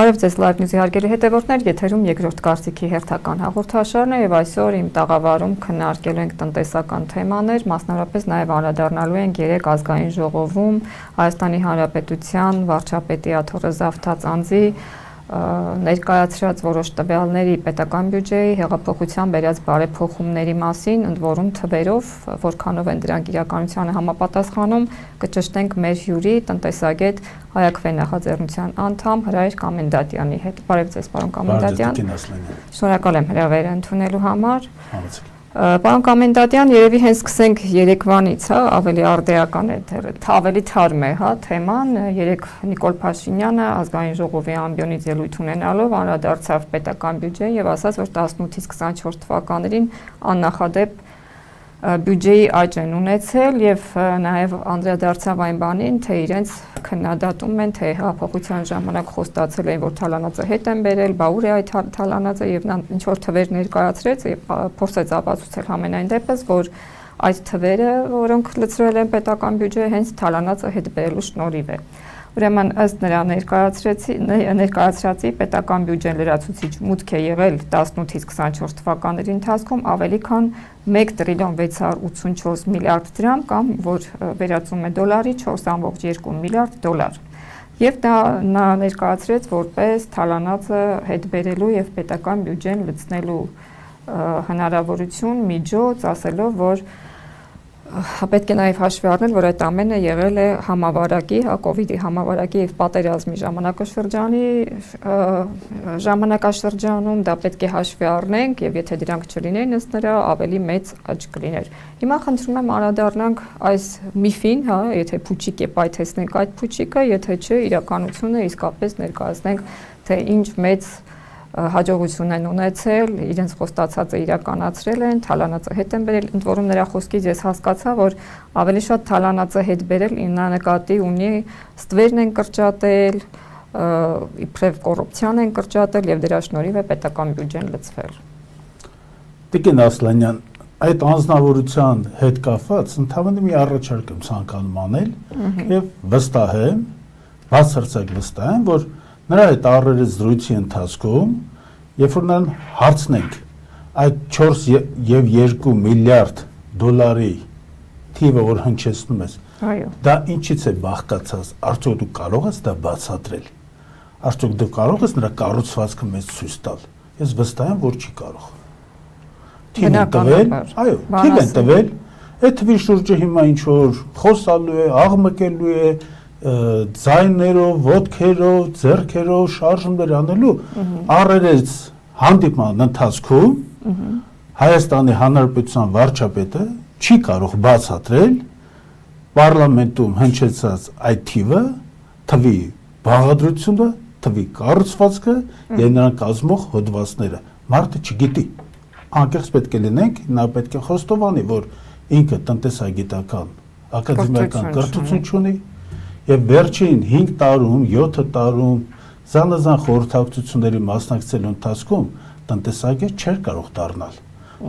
Բարև ձեզ Live News-ի հարգելի հետևորդներ, եթերում երկրորդ կարծիքի հերթական հաղորդաշարն է եւ այսօր իմ տաղավարում քննարկելու ենք տնտեսական թեմաներ, մասնավորապես նաեւ անդրադառնալու ենք 3 ազգային ժողովում Հայաստանի Հանրապետության վարչապետի Աթոռ Զավթաց անձի ներկայացրած որոշ տվյալների պետական բյուջեի հեղափոխության բերած բարեփոխումների մասին, ընդ որում թվերով, որքանով են դրանք իրականությանը համապատասխանում, կճշտենք մեր հյուրի տնտեսագետ Հայակվե նախաձեռնության անդամ Հրայր Կամենդատյանի հետ։ Բարև ձեզ, պարոն Կամենդատյան։ Շնորհակալ եմ հրավերը ընդունելու համար։ Պարոն Կամենդատյան, երևի հենց սկսենք երեկվանից, ավելի արդեական է, ավելի թարմ է, թեման, երեք Նիկոլ Փաշինյանը ազգային ժողովի ամբիոնից ելույթ ունենալով անդրադարձավ պետական բյուջեին եւ ասաց, որ 18-ից 24 թվականներին աննախադեպ բյուջեի աճ են ունեցել եւ նաեւ անդրադարձավ այն բանին, թե իրենց քննադատում են, թե հեղափոխության ժամանակ խոստացել էին, որ թալանածը հետ են բերել, բա ուր է այդ թալանածը եւ նա ինչ որ թվեր ներկայացրեց եւ փորձեց ապացուցել համենայն դեպս, որ այդ թվերը, որոնք լցրել են պետական բյուջեը, հենց թալանածը հետ բերելու շնորհիվ է։ Ուրեմն ըստ նրա ներկայացրածի պետական բյուջեն լրացուցիչ մուտք է եղել 18-ից 24 թվականների ընթացքում ավելի քան 1 տրիլիոն 684 միլիարդ դրամ կամ որ վերածում է դոլարի 4.2 միլիարդ դոլար։ Եվ դա նա ներկայացրեց որպես թալանածը հետ բերելու եւ պետական բյուջեն լցնելու հնարավորություն, միջոց, ասելով, որ պետք է նաև հաշվի առնել, որ այդ ամենը եղել է համավարակի, կովիդի համավարակի եւ պատերազմի ժամանակաշրջանում, դա պետք է հաշվի առնենք եւ եթե դրանք չլինեին, ըստ նրա ավելի մեծ աճ կլիներ։ Հիմա խնդրում եմ անդրադառնանք այս միֆին, եթե փուչիկ է պայթեցնենք այդ փուչիկը, եթե չէ, իրականությունը իսկապես ներկայացնենք, թե ինչ մեծ հաջողություն են ունեցել, իրենց խոստացածը իրականացրել են, թալանածը հետ են բերել, ընդ որում նրա խոսքից ես հասկացա, որ ավելի շատ թալանածը հետ բերել նա նկատի ունի ստվերն են կրճատել, իբրև կոռուպցիան են կրճատել եւ դրա շնորհիվ է պետական բյուջեն լցվել։ Տիկին Ասլանյան, այդ անձնավորության հետ կապված ընդհանրապես մի առաջարկ եմ ցանկանում անել եւ վստահ եմ, բացարձակ վստահ եմ, որ նրա այդ առերից զրույցի ընթացքում, երբ որ նրան հարցնենք այդ 4.2 միլիարդ դոլարի թիվը, որ հնչեցնում ես, դա ինչից է բաղկացած, արդյոք դու կարող ես դա բացատրել, արդյոք դու կարող ես նրա կառուցվածքը մեզ ցույց տալ, ես վստահ եմ, որ չի կարող։ Թիվ են տվել, թիվ են տվել, այդ թվի շուրջը հիմա ինչ որ խոսալու է, աղմկելու է, ձայներով, ոտքերով, ձեռքերով շարժումներ անելու առերից հանդիպման ընթացքում Հայաստանի Հանրապետության վարչապետը չի կարող բացատրել պարլամենտում հնչեցած այդ թվի բաղադրությունը, թվի կառուցվածքը եւ նրան կազմող հոդվածները։ Մարդը չգիտի։ Անկեղծ պետք է լինենք, նա պետք է խոստովանի, որ ինքը տնտեսագիտական, ակադեմիական կրթություն չունի եւ վերջին 5 տարում, 7 տարում զանազան խորհրդակցությունների մասնակցելու ընթացքում տնտեսագետ չէր կարող դառնալ։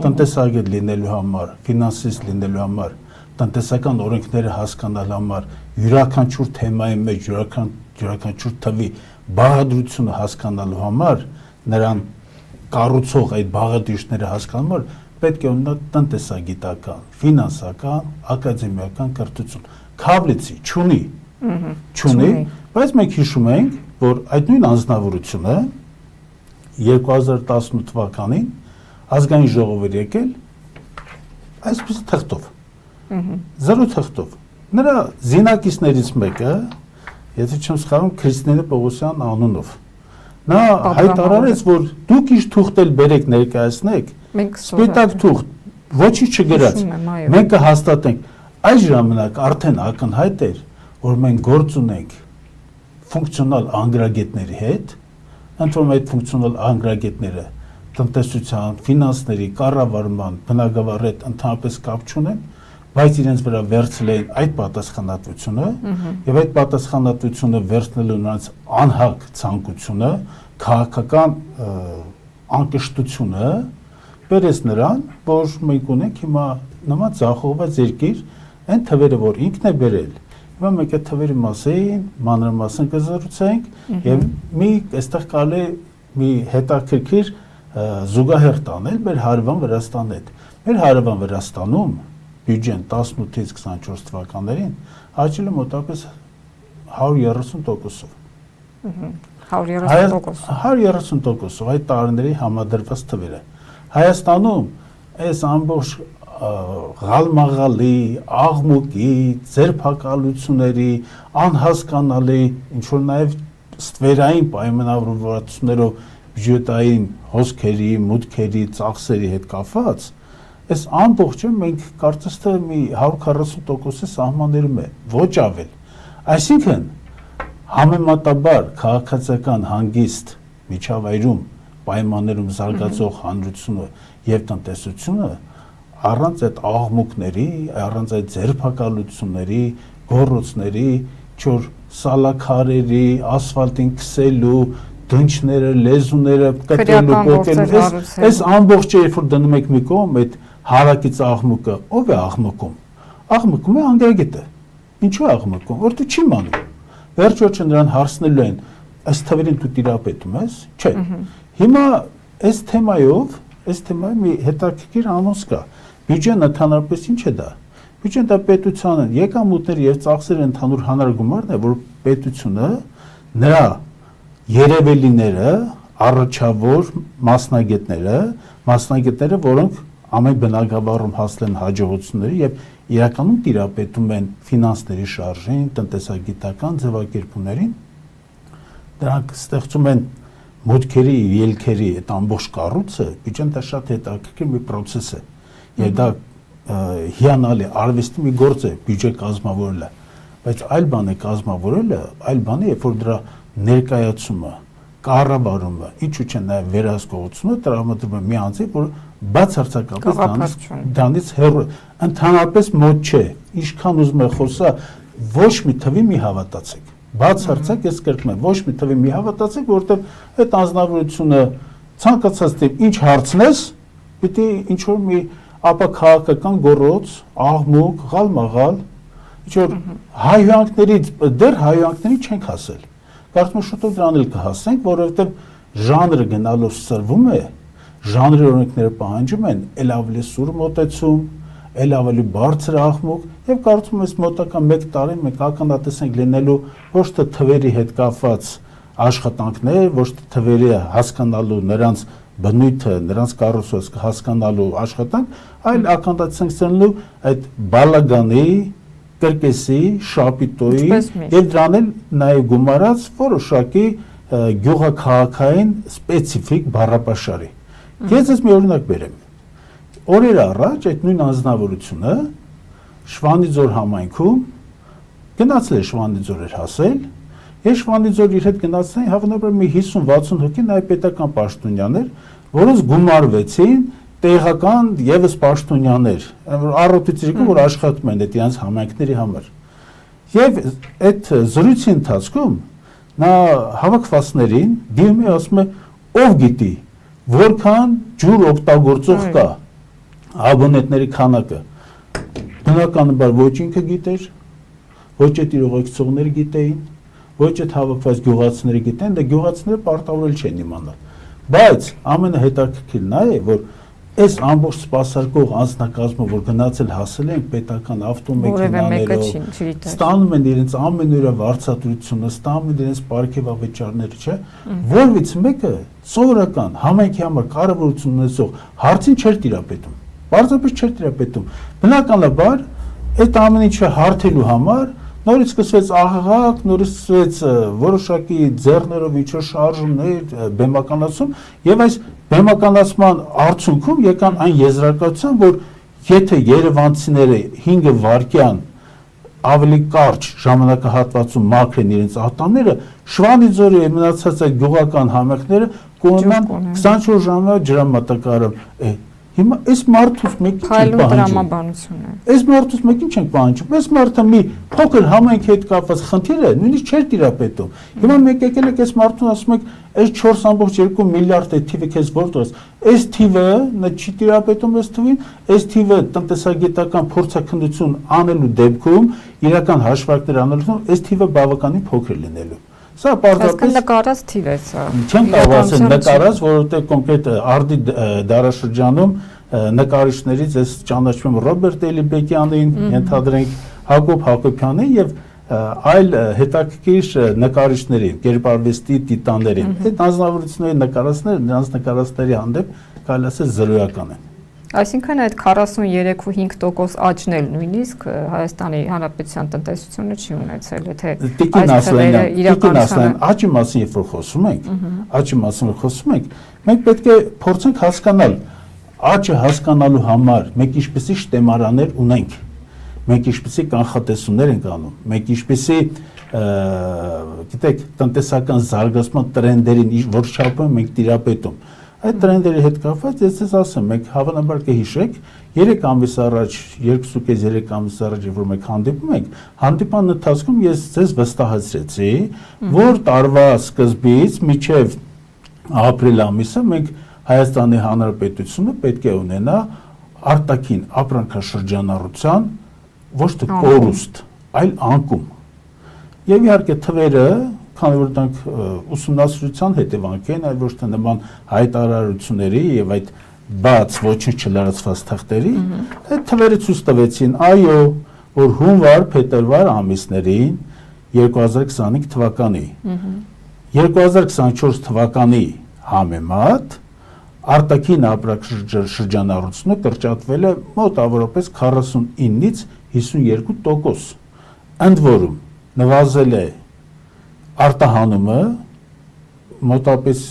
Տնտեսագետ լինելու համար, ֆինանսիստ լինելու համար, տնտեսական օրենքները հասկանալու համար, յուրաքանչյուր թեմայի մեջ յուրաքանչյուր թվի բաղադրությունը հասկանալու համար, նրան կառուցող այդ բաղադրիչները հասկանալու համար պետք է ունենա տնտեսագիտական, ֆինանսական, ակադեմիական կրթություն։ Քաբլիցի չունի, բայց մենք հիշում ենք, որ այդ նույն անձնավորությունը 2018 թվականին ազգային ժողով էր եկել այսպես թղթով, 0 թղթով։ Նրա զինակիցներից մեկը, եթե չեմ սխալվում, Քրիստինե Պողոսյան անունով, նա հայտարարեց, որ դուք ինչ թուղթ էլ բերեք ներկայացնեք, սպիտակ թուղթ, ոչինչ չգրած, մենք կհաստատենք։ Այս ժամանակ արդեն ակնհայտ էր, որ մենք գործ ունենք ֆունկցիոնալ անգրագետների հետ, ընդ որում այդ ֆունկցիոնալ անգրագետները տնտեսության, ֆինանսների, կառավարման, բնագավառի հետ ընդհանրապես կապ չունեն, բայց իրենց վրա վերցրել են այդ պատասխանատվությունը եւ այդ պատասխանատվությունը վերցնելու նրանց անհակ ցանկությունը, քաղաքական անկշտությունը բերեց նրան, որ մենք ունենք հիմա նման ձախողված երկիր, այն թվերը, որ ինքն է բերել, Հիմա մենք այդ թվերի մասին մանրամասն կզրուցենք եւ մի այստեղ կարելի մի հետաքրքիր զուգահեռ տանել մեր հարևան Վրաստանի հետ։ Մեր հարևան Վրաստանում բյուջեն 18-ից 24 թվականներին աճել է մոտավորապես 130%-ով։ 130%։ 130%-ով այդ տարիների համադրված թվերը։ Հայաստանում այս ամբողջ ղալմաղալի, աղմուկի, ձերբակալությունների, անհասկանալի, ինչ որ նաև ստվերային պայմանավորվածություններով բյուջետային հոսքերի, մուտքերի, ծախսերի հետ կապված, այս ամբողջը մենք կարծես թե մի 140%-ի սահմաններում է, ոչ ավել։ Այսինքն համեմատաբար քաղաքացիական հանգիստ միջավայրում պայմաններում զարգացող հանրությունը եւ տնտեսությունը առանց այդ աղմուկների, առանց այդ ձերբակալությունների, գոռոցների, չոր սալաքարերի, ասֆալտին քսելու, դնչները, լեզուները կտրելու, կոկելու, այս ամբողջը երբ որ դնում եք մի կողմ, այդ հարակից աղմուկը, ով է աղմկում։ Աղմկում է անգրագետը։ Ինչու է աղմկում, որտեղ չի մանում։ Վերջորջը նրան հարցնելու են, այս թվերին դու տիրապետում ես, չէ։ Հիմա այս թեմայով մի հետաքրքիր անոնց կա։ Բյուջեն ընդհանրապես ինչ է դա։ Բյուջեն դա պետությանը եկամուտներ եւ ծախսեր ընդհանուր հանրային գումարն է, որ պետությունը նրա երևելիները, առաջավոր մասնագետները, որոնք ամեն բնակավարում հասել են հաջողությունների եւ իրականում տիրապետում են ֆինանսների շարժին, տնտեսագիտական ձևակերպումներին, դրանք ստեղծում են մուտքերի, ելքերի այդ ամբողջ կառույցը, բյուջեն դա շատ հետաքրքիր մի process է։ Եվ դա հիանալի արվեստի մի գործ է բյուջե կազմավորելը, բայց այլ բան է կազմավորելը, այլ բան է, երբ որ դրա ներկայացումը, կառավարումը, ինչու՞ չէ նաև վերահսկողությունը տրամադրվում է մի անձի, որ բացարձակապես դրանից հեռու ընդհանրապես մոտ չէ, ինչքան ուզում է խոսա, ոչ մի թվի մի հավատացեք, բացարձակ ես կրկնում եմ, ոչ մի թվի մի հավատացեք, որովհետև այդ անձնավորությունը ցանկացած դեպ ինչ հարցնես, պիտի ինչ որ մի ապա քաղաքական գոռոց, աղմուկ, ղալմաղալ, ինչ որ հայհոյանքների չենք հասել։ Կարծում եմ շուտով դրան էլ կհասնենք, որովհետև ժանրը գնալով սրվում է, ժանրի օրենքները պահանջում են ել ավելի սուր մոտեցում, ել ավելի բարձր աղմուկ, եւ կարծում եմ այս մոտակա 1 տարին մենք ականատես ենք լինելու ոչ թե թվերի հետ կապված աշխատանքներ, ոչ թե թվերի հասկանալու նրանց բնույթը, նրանց կառուցվածքը հասկանալու աշխատանք, այլ ականատես ենք լինելու այդ բալագանի, կրկեսի, շապիտոյի եւ դրան էլ նաեւ գումարած որոշակի գյուղաքաղաքային սպეციფիկ բառապաշարի։ Ես ես մի օրինակ բերեմ։ Օրեր առաջ այդ նույն անձնավորությունը Շվանիձոր համայնքում գնացել է Շվանիձոր էր հասել, եւ Շվանիձոր իր հետ գնացել հավանաբար մի 50-60 հոգի նաեւ պետական պաշտոնյաներ, որոնց գումարվեցին տեղական եւս պաշտոնյաներ, առօրյա իրիկը, որ աշխատում են այդ իրանց համայնքների համար։ Եվ այդ զրույցի ընթացքում նա հավաքվածներին դիմում է ասում է ով գիտի որքան ջուր օգտագործող կա աբոնենտների քանակը։ Բնականաբար ոչ ինքը գիտեր, ոչ այդ իրողացողները գիտեին, ոչ այդ հավաքված գյուղացիները գիտեն, դա գյուղացիները պարտավորել չեն իմանալ։ Բայց ամենահետաքրքիրն նա է, որ այս ամբողջ սպասարկող անձնակազմը, որ գնացել հասել են պետական ավտոմեքենաներով, ստանում են իրենց ամենօրյա վարձատրությունը, ստանում են իրենց պարգևավճարները, չէ, որից մեկը սովորական համայնքի համար կարևորություն ունեցող հարցին չէր տիրապետում, պարզապես չէր տիրապետում։ Բնականաբար այդ ամեն ինչը հարթելու համար նորից սկսվեց աղաղակ, նորից սկսվեց որոշակի ձեռներով ինչ-որ շարժումներ, բեմականացում, եւ այս բեմականացման արդյունքում եկան այն եզրակացության, որ եթե երևանցիները 5 վայրկյան ավելի կարճ ժամանակահատվածում մաքրեն իրենց ատամները, Շվանիձորի մնացած այդ գյուղական համայնքները կունենան 24 ժամվա ջրամատակարար։ Հիմա այս մարդուց մեկին չենք տրամաբանություն է։ Այս մարդուց մեկին չենք պահանջում։ Այս մարդը մի փոքր համայնքի հետ կապված խնդիր է, նույնիսկ չէր տիրապետում։ Հիմա մեկ եկել եք այս մարդուն ասում եք, այս 4.2 միլիարդ է թիվը քեզ որտեղից։ Այս թիվը նա չի տիրապետում այս թվին, այս թիվը տնտեսագիտական փորձաքննություն անելու դեպքում, իրական հաշվարկներ անելու, այս թիվը բավականին փոքր լինելու։ Սա պարզապես նկարած թիվ է սա։ Չեմ կարող ասել նկարած, որովհետև կոնկրետ արդի դարաշրջանում նկարիչներից ես ճանաչում եմ Ռոբերտ Էլիբեկյանին, ենթադրենք Հակոբ Հակոբյանին եւ այլ հետաքրքիր նկարիչների, կերպարվեստի տիտաններին։ Այդ անձնավորությունների նկարածները նրանց նկարածների հանդեպ կարելի ասել զրոյական են։ Այսինքն այդ 43.5% աճն էլ նույնիսկ Հայաստանի Հանրապետության տնտեսությունը չի ունեցել, եթե Տիկին Ասլանյան, աճի մասին երբ որ խոսում ենք, մենք պետք է փորձենք հասկանալ, աճը հասկանալու համար մենք ինչպեսի շտեմարաններ ունենք, մենք ինչպեսի կանխատեսումներ ենք անում, մենք ինչպեսի գիտեք, տնտեսական զարգացման տրենդերին որ չափում մենք տիրապետում Այդ տրենդերի հետ կապված ես ձեզ ասեմ, մենք հավանաբար կհիշեք 3 ամիս առաջ, 2.5-3 ամիս առաջ, որ մենք հանդիպում ենք, հանդիպան ընթացքում ես ձեզ վստահեցրեցի, որ տարվա սկզբից մինչև ապրիլ ամիսը մենք Հայաստանի Հանրապետությունը պետք է ունենա արտաքին ապրանքաշրջանառության ոչ թե կորուստ, այլ անկում։ Եվ իհարկե թվերը քանի որ դրանք ուսումնասիրության հետևանք են, այլ ոչ թե նման հայտարարությունների եւ այդ բաց ոչինչ չլարացված թղթերի, այդ թվերը ցույց տվեցին, այո, որ հունվար-փետրվար ամիսներին 2025 թվականի 2024 թվականի համեմատ արտաքին ապրանքաշրջանառությունը կրճատվել է մոտավորապես 49-ից 52%, ընդ որում նվազել է արտահանումը մոտապես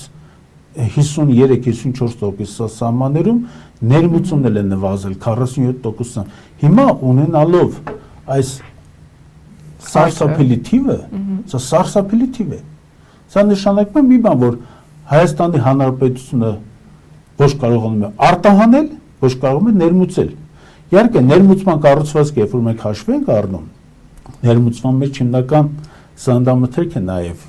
53-54% սահմաններում ներմուծումն էլ է նվազել 47%։ Հիմա ունենալով այս սարսափելի թիվը, սա սարսափելի թիվ է։ Սա նշանակում է մի բան, որ Հայաստանի Հանրապետությունը ոչ կարողանում է արտահանել, ոչ կարողանում է ներմուծել։ Իհարկե ներմուծման կառուցվածքը, երբ որ մենք հաշվի ենք առնում, ներմուծման մեջ հիմնական սանդամթերք է նաև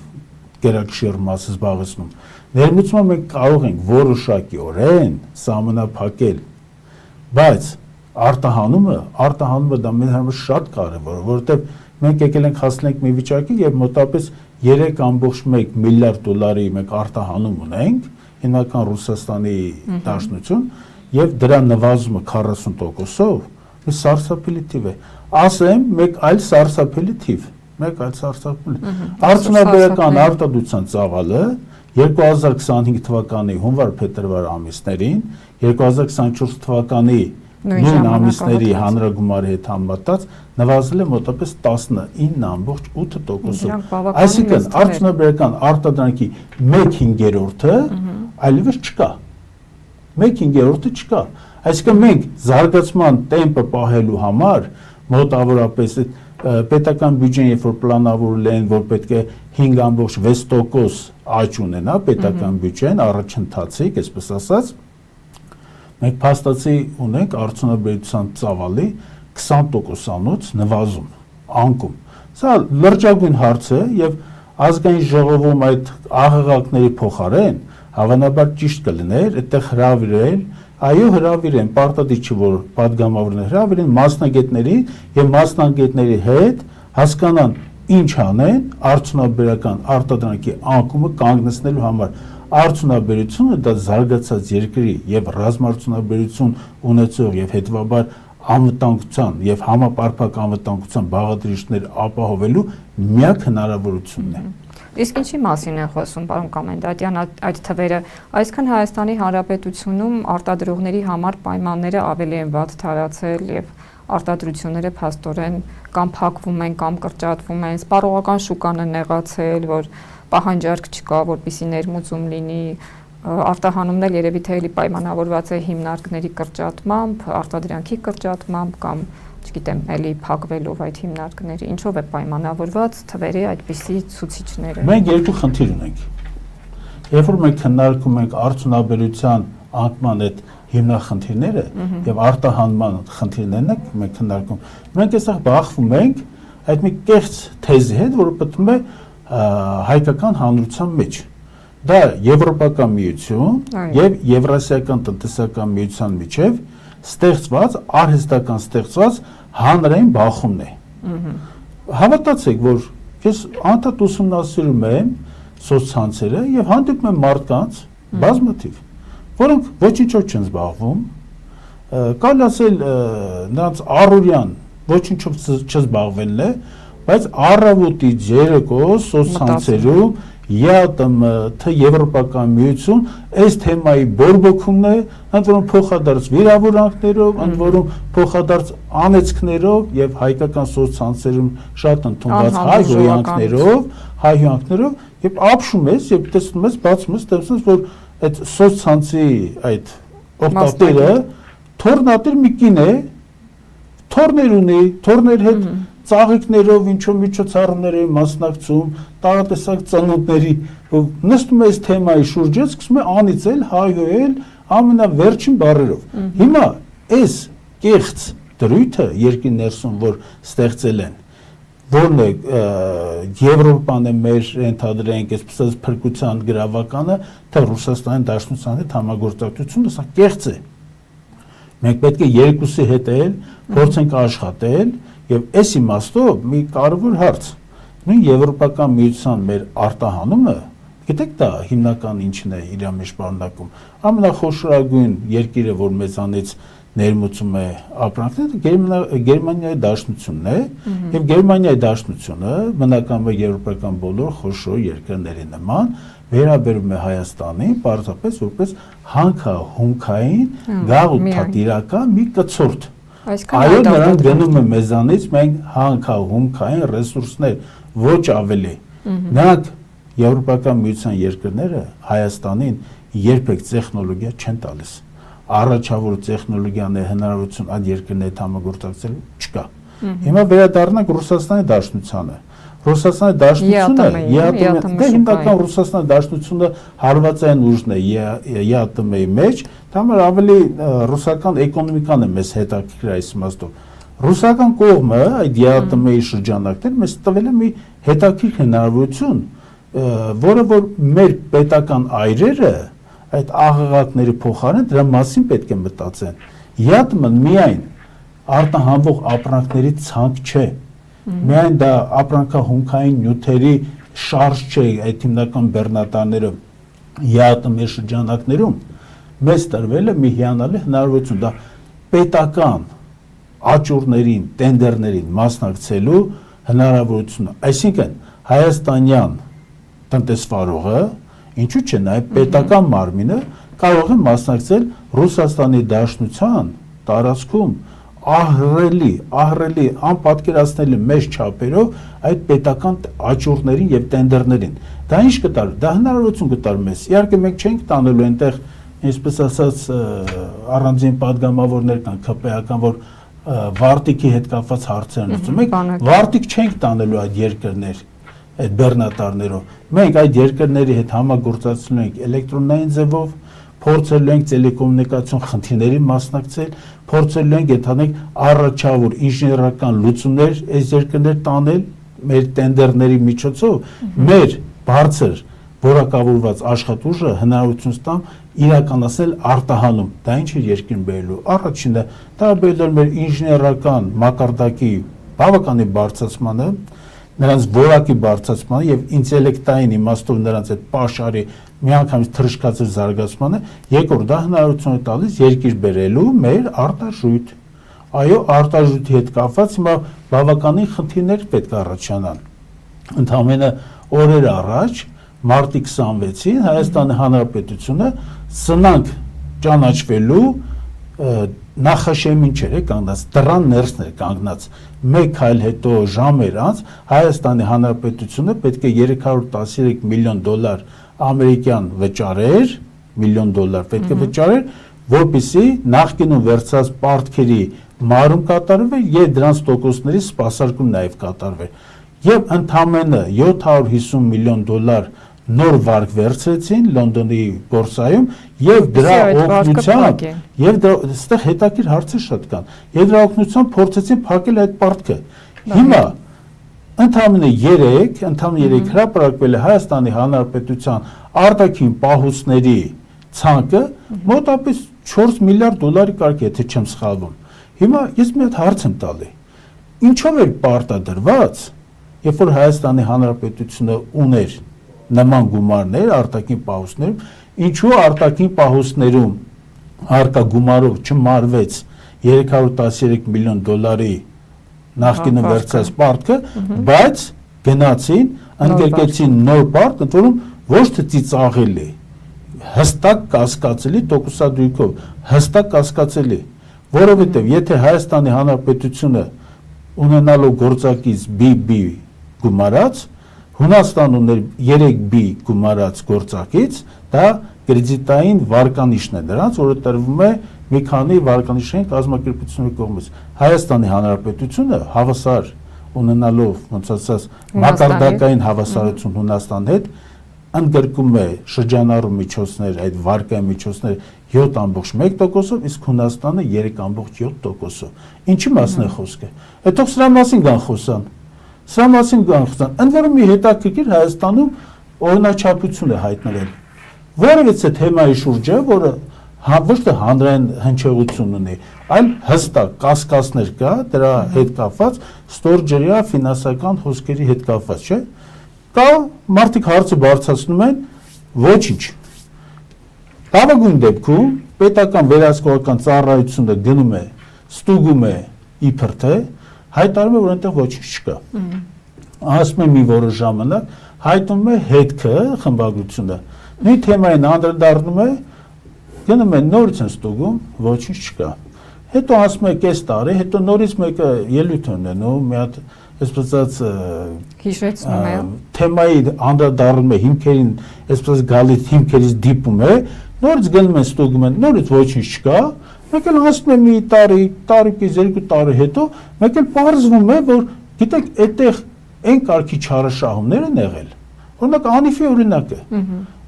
գերակշիռ մասը զբաղեցնում։ Ներմուծումը մենք կարող ենք որոշակիորեն սահմանափակել, բայց արտահանումը դա մեր համար շատ կարևոր է, որովհետև մենք եկել ենք հասնել ենք մի վիճակի, երբ մոտապես 3.1 միլիարդ դոլարի մենք արտահանում ունենք, հիմնական Ռուսաստանի դաշնություն, եւ դրա նվազումը 40%-ով, մի սարսափելի թիվ է։ Ասեմ, մեկ այլ սարսափելի թիվ Արդյունաբերական արտադրության ծավալը 2025 թվականի հունվար-փետրվար ամիսներին, 2024 թվականի նույն ամիսների հանրագումարի հետ համեմատած նվազել է մոտապես 19.8%-ով։ Այսինքն արդյունաբերական արտադրանքի 1/5-ը այլևս չկա։ 1/5-ը չկա։ Այսինքն մենք զարգացման տեմպը պահելու համար մոտավորապես պետական բյուջեն երբ որ պլանավորել են, որ պետք է 5.6% աճ ունենա պետական բյուջեն առաջընթացիկ, այսպես ասած, մենք փաստացի ունենք արդյունաբերության ծավալի 20%-անոց նվազում, անկում։ Սա լրջագույն հարց է եւ ազգային ժողովում այդ աղաղակների փոխարեն հավանաբար ճիշտ կլիներ այդտեղ հրավիրել Այո, հրավիրեն, պարտադիր չի, որ պատգամավորներ հրավիրեն մասնագետների եւ մասնագետների հետ հասկանան ինչ անեն արդյունաբերական արտադրանքի անկումը կանգնեցնելու համար։ Արդյունաբերությունը դա զարգացած երկրի եւ ռազմարտունաբերություն ունեցող եւ հետեւաբար անվտանգության եւ համապարփակ անվտանգության բաղադրիչներ ապահովելու միակ հնարավորությունն է։ Իսկ ինչի մասին են խոսում, պարոն Կոմենդանտյան, այդ թվերը, այսքան Հայաստանի Հանրապետությունում արտադրողների համար պայմանները ավելի են վատ թարացել եւ արտադրությունները փաստորեն կամ փակվում են կամ կրճատվում են, սպառողական շուկան է նեղացել, որ պահանջարկ չկա, որպեսզի ներմուծում լինի, արտահանումն էլ երևի թե էլի պայմանավորված է հիմնարկների կրճատմամբ, արտադրանքի կրճատմամբ կամ չգիտեմ, էլի փակվելով այդ հիմնարկները, ինչով է պայմանավորված թվերի այդպիսի ցուցիչները։ Մենք երկու խնդիր ունենք։ Երբ որ մենք քննարկում ենք արդյունաբերության անկման այդ հիմնախնդիրները եւ արտահանման խնդիրներն ենք մենք քննարկում։ Մենք այստեղ բախվում ենք այդ մի կեղծ թեզի հետ, որը պատմում է հայկական հանրության մեջ։ Դա Եվրոպական միություն եւ Եվրասիական տնտեսական միության միջև ստեղծված, արհեստական ստեղծված հանրային բախումն է։ Հավատացեք, որ ես անդադ ուսումնասիրում եմ սոցցանցերը եւ հանդիպում եմ մարդկանց բազմաթիվ, որոնք ոչինչով չեն զբաղվում, կարելի ասել նրանց առօրյան ոչինչով չզբաղվելն է, բայց առավոտի երեկո սոցցանցերում ԵԱՏՄ, թե Եվրոպական միություն այս թեմայի բորբոքումն է, ընդ որում փոխադարձ վիրավորանքներով, ընդ որում փոխադարձ անեծքներով եւ հայկական սոցցանցերում շատ ընդունված հայ հյուրանքներով եւ ապշում ես եւ տեսնում ես, բացում ես, տեսնում ես, որ այդ սոցցանցի այդ օգտատերը թորնատեր մի կին է, թորներ ունի, թորներ հետ ծաղիկներով ինչու միջոցառումների մասնակցում, տարատեսակ ծնունդների, նստում է այս թեմայի շուրջը, սկսում է անիծել, հայհոյել ամենավերջին բառերով։ Հիմա այս կեղծ դրույթը երկրի ներսում, որ ստեղծել են, որն է Եվրոպան է մեր ընդհանրենք այսպես փրկության գրավականը, թե Ռուսաստանի Դաշնության հետ համագործակցությունը, սա կեղծ է։ Մենք պետք է երկուսի հետ էլ փորձենք աշխատել եւ այս իմաստով մի կարևոր հարց։ Նույն Եվրոպական միության մեր արտահանումը, գիտեք դա հիմնական ինչն է իր մեջ պարունակում։ Ամենախոշորագույն երկիրը, որ մեզանից ներմուծում է ապրանքները, Գերմանիայի Դաշնությունն է, եւ Գերմանիայի Դաշնությունը բնականաբար եվրոպական բոլոր խոշոր երկրների նման վերաբերում է Հայաստանին պարզապես որպես հանքահունքային գաղութատիրական մի կցորդ։ Այո, նրանք գնում են մեզանից մենք հանքահունքային ռեսուրսներ, ոչ ավելի։ Նրանք Եվրոպական միության երկրները Հայաստանին երբեք տեխնոլոգիա չեն տալիս։ Առաջավոր տեխնոլոգիան է հնարավորություն այդ երկրների հետ համագործակցել չկա։ Հիմա վերադառնանք Ռուսաստանի Դաշնությանը։ Ռուսաստանի Դաշնությունը ԵԱՏՄ-ի հիմնական Ռուսաստանի Դաշնությունը հարվածային ուժն է ԵԱՏՄ-ի մեջ, դա համար ավելի ռուսական էկոնոմիկան է մեզ հետաքրքիր այս իմաստով։ Ռուսական կողմը այդ ԵԱՏՄ-ի շրջանակներ մեզ տվել է մի հետաքրքիր հնարավորություն, որը որ մեր պետական այրերը այդ աղաղակների փոխարեն դրա մասին պետք է մտածեն։ ԵԱՏՄ-ն միայն արտահանվող ապրանքների ցանկ չէ։ Միայն դա ապրանքահունքային նյութերի շարժ չէ այդ հիմնական բեռնատարները ԵԱՏՄ-ի շրջանակներում մեզ տրվել է մի հիանալի հնարավորություն, դա պետական աճուրներին, տենդերներին մասնակցելու հնարավորությունը։ Այսինքն հայաստանյան տնտեսվարողը ինչու՞ չէ նաև պետական մարմինը կարող է մասնակցել Ռուսաստանի Դաշնության տարածքում ահռելի, անպատկերացնելի մեծ չափերով այդ պետական աճուրներին եւ տենդերներին։ Դա ինչ կտար։ Դա հնարավորություն կտար մեզ։ Իհարկե մենք չենք տանելու այնտեղ, այսպես ասած, առանձին падգամավորներ կան, ԿՊ-ական, որ վարտիքի հետ կապված հարցեր են ուզում։ Մենք վարտիկ չենք տանելու այդ երկրներ այդ բեռնատարներով։ Մենք այդ երկրների հետ համագործակցում ենք էլեկտրոնային ձևով, փորձելու ենք տելեկոմունիկացիոն խնդիրների մասնակցել, փորձելու ենք ընդհանրենք առաջավոր ինժեներական լուծումներ այս երկրներ տանել մեր տենդերների միջոցով, մեր բարձր որակավորված աշխատուժը հնարավորություն ստամ իրականացնել արտահանում։ Դա ինչ է երկրին բերելու։ Առաջինը դա բերել մեր ինժեներական մակարդակի բավականին բարձրացմանը, նրանց որակի բարձրացմանը եւ ինտելեկտային իմաստով նրանց այդ պաշարի միանգամից թռչկացել զարգացմանը, երկրորդ դա հնարավորություն է տալիս երկիր բերելու մեր արտարժույթ։ Այո, արտարժույթի հետ կապված հիմա բավականին խնդիրներ պետք է առաջանան։ Ընդհանրապես օրեր առաջ մարտի 26-ին Հայաստանի Հանրապետությունը սնանկ ճանաչվելու նախաշեմին չէր կանգնած, դռան ներսն էր կանգնած։ Մեկ այլ հետո ժամեր անց Հայաստանի Հանրապետությունը պետք է $313 միլիոն ամերիկյան վճարեր, միլիոն դոլար պետք է վճարեր, որպեսզի նախկինում վերցած պարտքերի մարում կատարվեր եւ դրանց տոկոսների սպասարկում նաեւ կատարվեր։ Եվ ընդամենը $750 միլիոն նոր վարկ վերցրեցին Լոնդոնի բորսայում եւ դրա օգնությամբ այստեղ հետաքրքիր հարցեր շատ կան եւ դրա օգնությամբ փորձեցին փակել այդ պարտքը հիմա ընդամենը 3 հրապարակվել է Հայաստանի Հանրապետության արտաքին պահուստների ցանկը մոտավորապես 4 միլիարդ դոլարի կարգ է, եթե չեմ սխալվում։ Հիմա ես մի հատ հարց եմ տալի։ Ինչով է պարտադրված, երբ որ Հայաստանի Հանրապետությունը ուներ նման գումարներ արտաքին պահուստներում, ինչու արտաքին պահուստներում արկա գումարով չմարվեց 313 միլիոն դոլարի նախկինում վերցած պարտքը, բայց գնացին, ընդգրկեցին նոր պարտ, ընդ որում ոչ թե ծիծաղելի, հստակ կասկածելի տոկոսադրույքով, հստակ կասկածելի, որովհետև եթե Հայաստանի Հանրապետությունը ունենալով գործակից BB գումարած, Հունաստան ուներ 3B գումարած գործակից, դա կրեդիտային վարկանիշն է նրանց, որը տրվում է մի քանի վարկանիշային կազմակերպությունների կողմից։ Հայաստանի Հանրապետությունը հավասար ունենալով ոնց ասած մակարդակային հավասարություն Հունաստանի հետ ընդգրկում է շրջանառու միջոցներ, այդ վարկային միջոցներ 7.1%-ով, իսկ Հունաստանը 3.7%-ով։ Ինչի մասն է խոսքը։ Այդ թող սրա մասին կան խոսան։ Սրա մասին կան խոսան։ Ընդ որում մի հետաքրքիր Հայաստանում օրինաչափություն է հայտնվել։ Որևիցե թեմայի շուրջը, որը ոչ թե հանրային հնչեղություն ունի, այլ հստակ կասկածներ կա դրա հետ կապված, ստորջրյա ֆինանսական խոսքերի հետ կապված, չէ՞։ Կա մարդիկ հարցը բարձրացնում են, ոչինչ։ Լավագույն դեպքում պետական վերահսկողական ծառայությունը գնում է, ստուգում է իբր թե հայտարարում է, որ այնտեղ ոչինչ չկա։ Ասում է մի որոշ ժամանակ հայտնում է հետքը խմբագրությունը։ Մի թեմային անդրադառնում է, գնում է նորից են ստուգում, ոչինչ չկա։ Հետո ասում է կես տարի, հետո նորից մեկը ելույթ ունենում, մի հատ այսպես հիշեցնում է թեմայի անդրադառնում է հիմքերին, այսպես գալիս հիմքերից դիպում է, նորից գնում են ստուգում են, նորից ոչինչ չկա, մեկ էլ ասում է մի տարի, 2 տարի հետո, մեկ էլ պարզվում է, որ գիտեք, այդտեղ այն կարգի չարաշահումներ են եղել։ Օրինակ անիֆի օրինակը։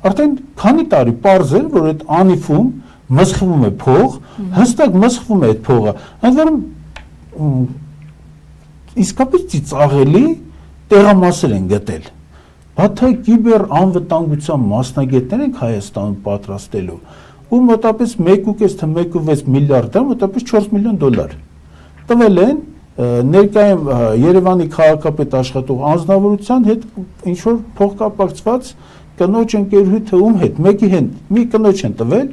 Արդեն քանի տարի պարզ էր, որ այդ անիֆում մսխվում է փող, հստակ մսխվում է այդ փողը։ Ընդ որում իսկապես ծիծաղելի տեղամասեր են գտել։ Բաթա կիբեր անվտանգության մասնագետներ են Հայաստանում պատրաստելու, ու մոտավորապես 1.5 թե 1.6 միլիարդ, մոտավորապես 4 միլիոն դոլար տվել են ներկայում Երևանի քաղաքապետ աշխատող անձնավորության հետ ինչ որ փոխկապակցված կնոջ ընկերուհի թվում հետ, մեկի հետ մի կնոջ են տվել,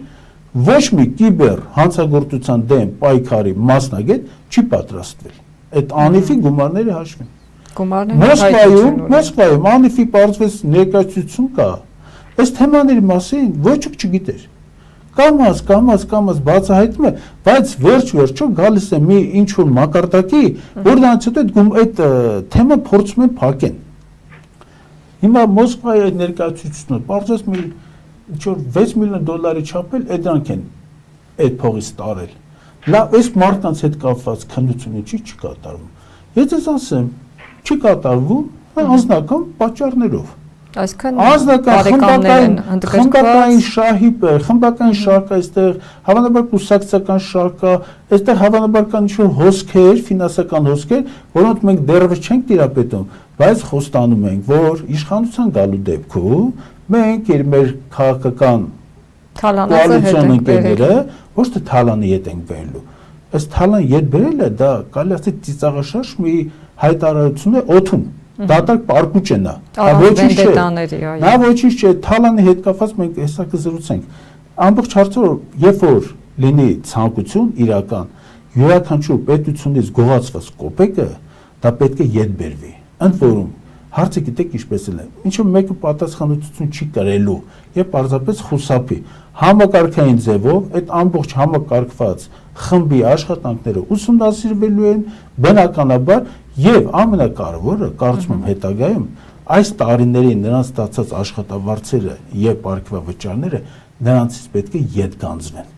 ոչ մի կիբեր հանցագործության դեմ պայքարի մասնագետ չի պատրաստվել։ Այդ անիֆի գումարները հաշվին։ Մոսկվայում անիֆի պարզվեց ներկայացություն կա։ Այս թեմաների մասին ոչինչ չգիտեր։ Կամաց բացահայտում է, բայց վերջ-վերջո գալիս է մի ինչ-որ մակարդակի, որից հետո այդ թեման փորձում են փակեն։ Հիմա Մոսկվայի այդ ներկայացությունը պարզվեց մի ինչ-որ 6 միլիոն դոլարի չափել, այդ դրանք են այդ փողից տարել։ Լավ, այս մարդկանց հետ կապված քննությունը չի կատարվում։ Ես ես ասեմ, չի կատարվում անձնական պատճառներով։ Այսինքն խմբական շահիպ է, խմբական շարք է, այստեղ հավանաբար կուսակցական շարք է, այստեղ հավանաբար կան ինչ-որ հոսքեր, ֆինանսական հոսքեր, որոնց մենք դեռևս չենք տիրապետում, բայց խոստանում ենք, որ իշխանության գալու դեպքում մենք մեր քաղաքական կոալիցիոն ընկերները ոչ թե թալանի հետ ենք բերելու, այս թալանի հետ բերելը դա կարելի ասել ծիծաղաշարժ մի հայտարարություն է օդում։ Դատարկ պարկուճ է նա, նա ոչինչ չէ, թալանի հետ կապված մենք հեսա կզրուցենք, ամբողջ հարցը երբ որ լինի ցանկություն իրական, յուրաքանչյուր պետությունից գողացված կոպեկը, դա պետք է ետ բերվի, ընդ որում, հարցը գիտեք ինչպես է, ինչու մեկը պատասխանատվություն չի կրելու եւ պարզապես խուսափի, համակարգային ձևով այդ ամբողջ համակարգված խմբի աշխատանքները ուսումնասիրվելու են բնականաբար եւ ամենակարևորը կարծում եմ հետագայում այս տարիների նրանց ստացած աշխատավարձերը եւ ապարքվավճարները նրանցից պետք է ետ գանձվեն։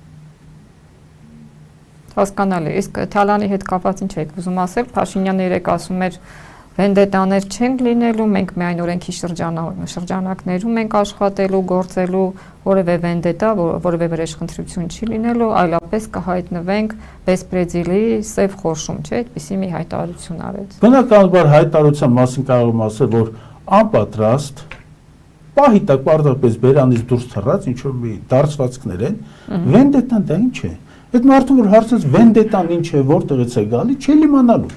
Հասկանալի, իսկ թալանի հետ կապված ինչ եք ուզում ասել, Փաշինյանը երեք ասում էր վենդետաներ չեն լինելու, մենք միայն օրենքի շրջանակներում ենք աշխատելու, գործելու, որևէ վենդետա, որևէ վրեժխնդրություն չի լինելու, այլապես կհայտնվենք բեսպրեդիլի սև խորշում, չէ՞, այդպիսի մի հայտարարություն արեց։ Բնականաբար հայտարարության մասին կարող եմ ասել, որ անպատրաստ պահի տակ պարզապես բերանից դուրս թռած ինչ որ մի դարձվածքներ են, վենդետան դա ինչ է։ Այդ մարդուն որ հարցած վենդետան ինչ է, որտեղից է գալի, չի իմանալու։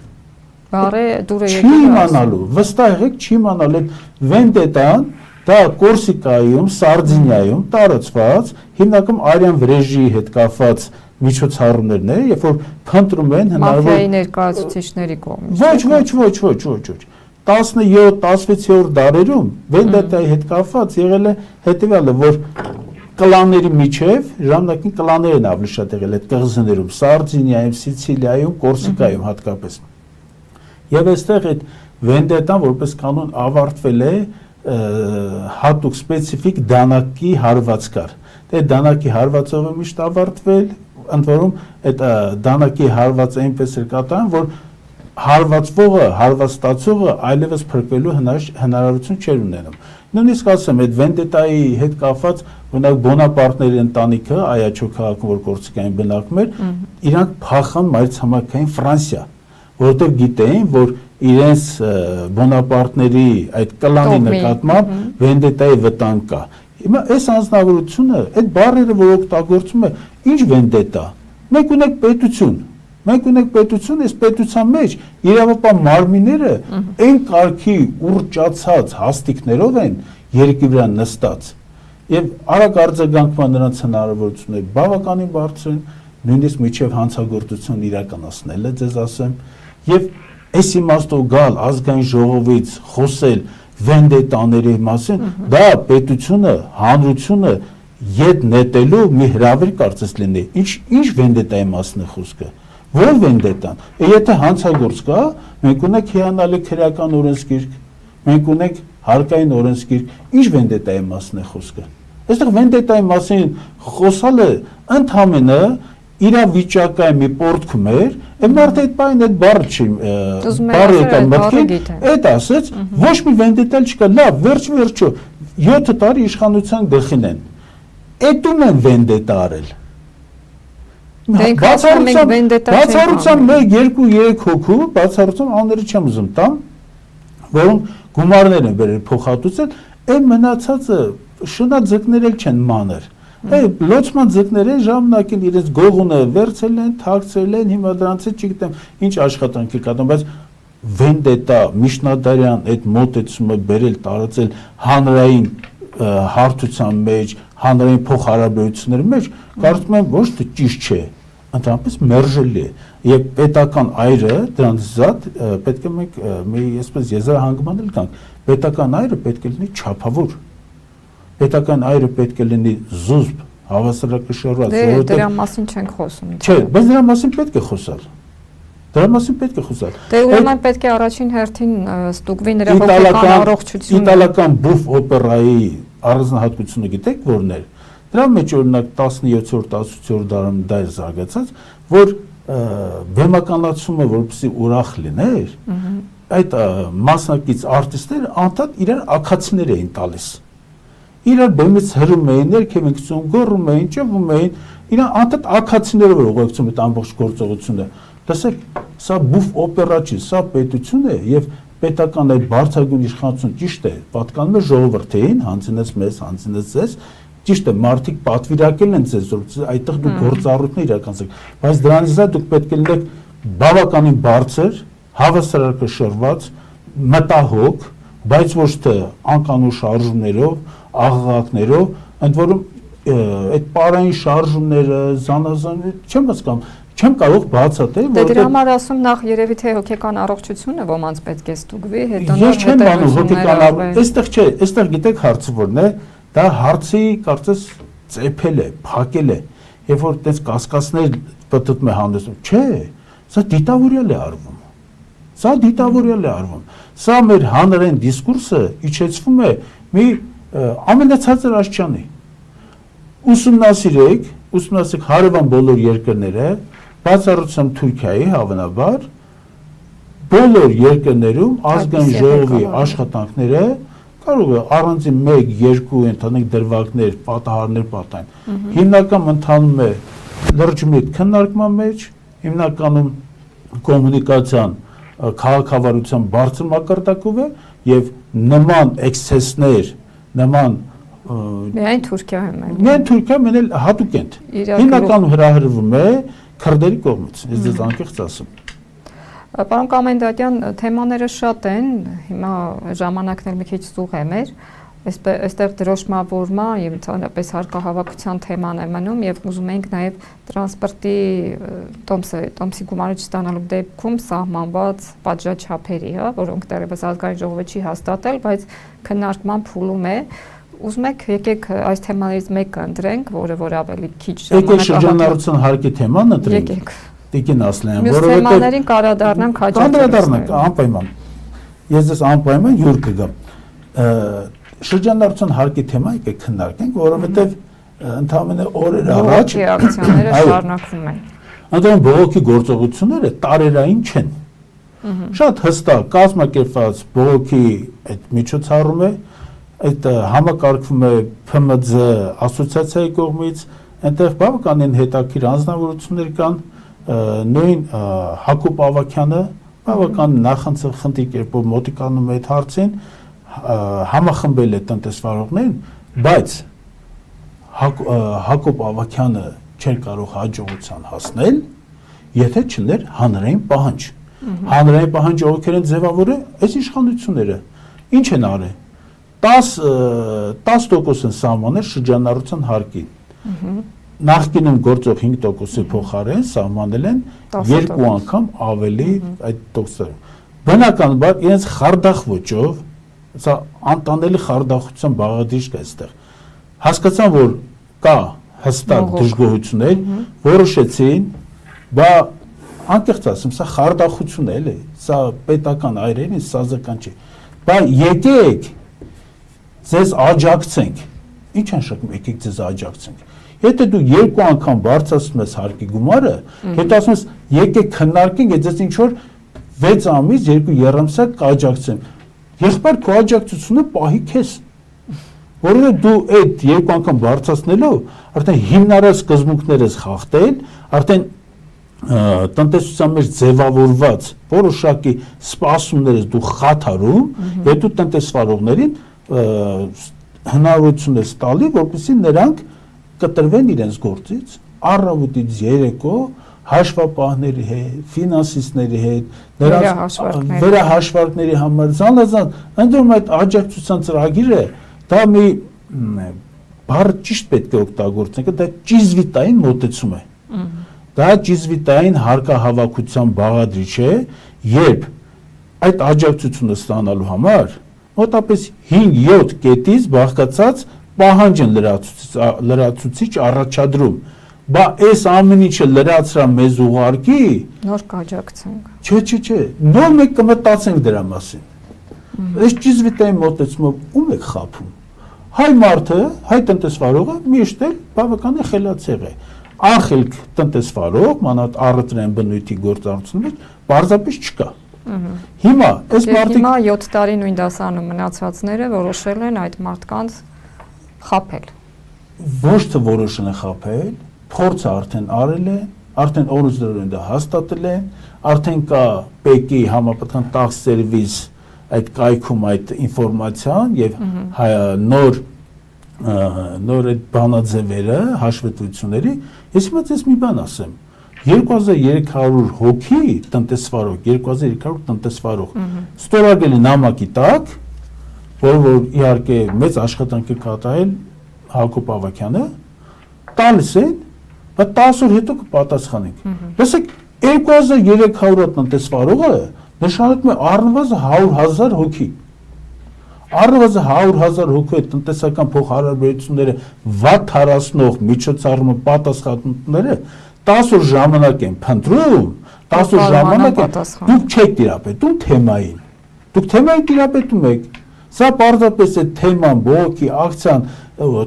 Բարե դուրը չի իմանալու, վստահ եղեք չի իմանալու այդ վենդետան դա Կորսիկայում, Սարդինիայում տարածված հիմնականում արյան վրեժի հետ կապված միջոցառումներն են, երբ որ փնտրում են հնարավոր մաֆիայի ներկայացուցիչների կողմից։ Ոչ։ 17-16-րդ դարերում վենդետայի հետ կապված եղել է հետևյալը, որ կլանների միջև ժամանակին կլաներ են ավելի շատ եղել այդ կղզիներում, Սարդինիայում, Սիցիլիայում, Կորսիկայում հատկապես։ Եվ այստեղ այդ վենդետան որպես կանոն ավարտվել է հատուկ սպეციფიկ դանակի հարվածքար։ Դե դանակի հարվածով է միշտ ավարտվել, ընդ որում այդ դանակի հարվածը այնպես էր կատարվում, որ հարվածվողը, հարվածստացողը այլևս փրկվելու հնարավորություն չէր ունենում։ Նույնիսկ ասեմ, այդ վենդետայի հետ կապված օրինակ Բոնապարտների ընտանիքը Այաչո քաղաքում, որ Կորսիկայում բնակվում էր, իրանք փախան մայրցամաքային Ֆրանսիա, որովհետև գիտեին, որ իրենց Բոնապարտների այդ կլանի նկատմամբ վենդետայի վտանգ կա։ Հիմա այս անձնավորությունը, այդ բառերը, որ օգտագործում է, ինչ վենդետա։ Մենք ունենք պետություն, այս պետության մեջ իրավապահ մարմինները այն կարգի ուռճացած հաստիկներով են երկրի վրա նստած։ Եվ արագ արձագանքման նրանց հնարավորությունները բավականին բարձր են, նույնիսկ միջև հանցագործություն իրականացնելը, ձեզ ասեմ, եւ այս իմաստով գալ ազգային ժողովից խոսել վենդետաների մասին, դա պետությունը, հանրությունը ետ նետելու մի հրավեր կարծես լինի։ Ինչ վենդետայի մասին է խոսքը։ Որ վենդետան։ Եթե հանցագործ կա, մենք ունենք հիանալի քրեական օրենսգիրք, մենք ունենք հարկային օրենսգիրք, ինչ վենդետայի մասին է խոսքը։ Այստեղ վենդետայի մասին խոսալը ընդհանրապես իրավիճակային մի պորտքում էր, այդ մարդը այդ բանը այդ բառը չի, բառը եկան մտքին, այդ ասեց, ոչ մի վենդետա չկա, լավ, վերջո 7 տարի իշխանության գլխին են։ Էդում են վենդետա արել։ Բացառությամբ 1-2-3 հոգու, բացառությամբ անները չեմ ուզում տամ, որոնք գումարներ են բերել փոխհատուցել, այն մնացածը շնաձկներ էլ չեն մանր։ Լոծման ձկները ժամանակին իրենց գողունը վերցել են, թաքցրել են, հիմա դրանցից չգիտեմ ինչ աշխատանքի կատարում, բայց վենդետա, միջնադարյան այդ մոտեցումը բերել, տարածել հանրային հարթության մեջ, հանրային փոխհարաբերությունների մեջ, կարծում եմ ոչ թե ճիշտ չէ, ընդհանրապես մերժելի է։ Եվ պետական այրը դրանց զատ պետք է մենք մի այսպես եզրահանգման էլ կանք, պետական այրը պետք է լինի չափավոր։ Պետական այրը պետք է լինի զուսպ, հավասարակշռված, որովհետև դրա մասին չենք խոսում։ Չէ, բայց դրա մասին պետք է խոսալ։ Դե ուրեմն պետք է առաջին հերթին ստուգվի նրա հոգեկան առողջությունը։ Իտալական բուֆ օպերայի առանձնահատկությունը գիտեք որն էր։ Դրա մեջ օրինակ 17-րդ 18-րդ դարում դա էր զարգացած, որ բեմականացումը որպեսզի ուրախ լիներ, այդ մասնակից արտիստները անդադ իրար ակացիներ էին տալիս։ Իրար բեմից հրում էին, ներքևինքցում, գոռում էին, ճվում էին, իրան անդադ ակացիներով էր ուղեկցում այդ ամբողջ գործողությունը։ Տեսեք, սա բուֆ օպերա չի, սա պետություն է եւ պետական այդ բարձրագույն իշխանություն ճիշտ է, պատկանում է ժողովրդին, հանձնեց մեզ, հանձնեց ձեզ, ճիշտ է, մարդիկ պատվիրակել են ձեզ, որ այդտեղ դուք գործառույթներ իրականացրեք, բայց դրանից դա դուք պետք է լինեք բավականին բարձր, հավասարակշռված, մտահոգ, բայց ոչ թե անկանոն շարժումներով, աղաղակներով, ընդ որում այդ պարային շարժումները, զանազան, չեմ հասկանում, չեմ կարող բացատրել, որովհետեւ դրա համար ասում նախ երևի թե հոգեկան առողջությունը ոմանց պետք է ստուգվի, հետո ես չեմ բանում հոգեկան, այստեղ չէ, այստեղ գիտեք հարցը որն է, դա հարցի կարծես ծեփել է, փակել է, երբ որ այդպես կասկածներ պատտում է հանդեսում, չէ, սա դիտավորյալ է արվում։ Սա դիտավորյալ է արվում։ Սա մեր հանրային դիսկուրսը իջեցվում է մի ամենացածր աստիճանի։ Ուսումնասիրեք հարևան բոլոր երկրները, բացառությամբ Թուրքիայի հավանաբար, բոլոր երկրներում ազգային ժողովի աշխատանքները կարող է առանձին 1-2 ընդհանուր դրվագներ, պատահարներ պատահեն։ Հիմնականում ընթանում է լրջումիտ քննարկման մեջ, հիմնականում կոմունիկացիան քաղաքավարության բարձր մակարդակով է եւ նման էքսեսներ, նման միայն Թուրքիայում է։ Միայն Թուրքիայում էլ հատուկ են։ Հիմնականում հրահրվում է քրդերի կողմից, ես դες անկեղծ ասեմ։ Պարոն Կամենդատյան, թեմաները շատ են, հիմա ժամանակն էլ մի քիչ զուգ է մեր, այստեղ դրոշմավորման եւ ընդհանրապես հարկահավաքության թեման է մնում եւ ուզում ենք նաեւ տրանսպորտի տոմսի գումարը չստանալու դեպքում սահմանված պատժաչափերի, որոնք դեռևս ազգային ժողովը չի հաստատել, բայց քննարկման փուլում է։ Ուզում եք եկեք այս թեմաներից մեկը ընտրենք, որը ավելի քիչ ժամանակ շրջանառության հարկի թեման ընտրենք։ Եկեք։ Տիկին Ասլյան, որովհետեւ թեմաներին կարադառնանք հաջորդ անպայման։ Ես դες անպայման յուր կգամ։ Շրջանառության հարկի թեման եկեք քննարկենք, որովհետեւ ընդհանրապես օրեր առաջ ակցիաները շարունակվում են։ Անդրան բողոքի գործողությունները տարերային չեն։ Շատ հստակ կազմակերպված բողոքի այդ միջոցառումը այդ համակարգվում է ՓՄՁ ասոցիացիայի կողմից, այնտեղ բավականին հետաքրքիր անձնավորություններ կան, նույն Հակոբ Ավագյանը բավական նախանցախնդի կերպով մոտիկանում է այդ հարցին, համախմբել է տնտեսվարողներին, բայց Հակոբ Ավագյանը չէր կարող հաջողության հասնել, եթե չներ հանրային պահանջ։ Հանրային պահանջը ովքեր են ձևավորել, այս իշխանությունները ինչ են արել։ 10% են սահմանել շրջանառության հարկի։ Նախկինում գործող 5%-ի փոխարեն սահմանել են 2 անգամ ավելի այդ տոկոսը։ Բնականաբար իրենց խարդախ ոճով, սա անտանելի խարդախության բաղադրիչ կա այստեղ։ Հասկացան, որ կա հստակ դժգոհություններ, որոշեցին, բա անկեղծ ասեմ, սա խարդախություն է, էլի, սա պետական այրերին, սազական չի։ Բա եկեք ձեզ աջակցենք։ Ինչ անշակում եկեք ձեզ աջակցենք։ Եթե դու 2 անգամ բարձրացնում ես հարկի գումարը, հետո ասում ես եկեք քննարկենք, ես ինչ որ 6 ամիս 2 երամսյա կաջակցեմ։ Եղբայր քո աջակցությունը պահի քեզ։ Որովհետեւ դու այդ 2 անգամ բարձրացնելով արդեն հիմնարար սկզբունքներս խախտել, արդեն տնտեսության մեջ ձևավորված որոշակի սպասումներս դու խաթարում, եւ դու տնտեսվարողներին հնարավորություն ես տալի, որպեսզի նրանք կտրվեն իրենց գործից, առավոտից երեկո հաշվապահների հետ, ֆինանսիստների հետ, նրանց վերահաշվարկների համար զանազան, ընդդեմ այդ աջակցության ծրագիրը դա մի բառ ճիշտ պետք է օգտագործենք, դա ճիզվիտային մոտեցում է։ Դա ճիզվիտային հարկահավաքության բաղադրիչ է, երբ այդ աջակցությունը ստանալու համար մոտապես 5-7 կետից բաղկացած պահանջ են լրացուցիչ առաջադրում։ Բա այս ամեն ինչը լրացրա մեզ ուղարկի, նոր կաջակցենք։ Չէ, նոր մեկ կմտածենք դրա մասին։ Այս ճիզվիտային մոտեցումով ում եք խափում։ Հայ մարդը, հայ տնտեսվարողը միշտ էլ բավականին խելացեղ է։ Անխելք տնտեսվարող, մանավանդ առևտրային բնույթի գործառույթներ պարզապես չկա։ Հիմա այս մարդիկ հիմա 7 տարի նույն դասարանում մնացածները որոշել են այդ մարդկանց խափել։ Ոչ թե որոշել են խափել, փորձը արդեն արել են, արդեն օրենսդրորեն դա հաստատել են, արդեն կա ՊԵԿ-ի համապատասխան տաքս սերվիս այդ կայքում այդ ինֆորմացիան եւ նոր այդ բանաձևերը, հաշվետվությունների, ես հիմա ձեզ մի բան ասեմ։ 2300 հոգի տնտեսվարող, 2300 տնտեսվարող ստորագրել են նամակի տակ, որ իհարկե մեծ աշխատանք է կատարել Հակոբ Ավագյանը, տալիս են, բայց 10 օր հետո կպատասխանենք։ Լսեք, 2300 տնտեսվարողը նշանակում է առնվազն 100,000 հոգի։ Առնվազն 100,000 հոգու այդ տնտեսական փոխհարաբերությունները վատ հարացնող միջոցառումը պատասխանները 10 օր ժամանակ են փնտրում, 10 օր ժամանակ դուք չեք տիրապետում թեմային։ Դուք թեմային տիրապետում եք։ Սա պարզապես է թեման, բողոքի, ակցիան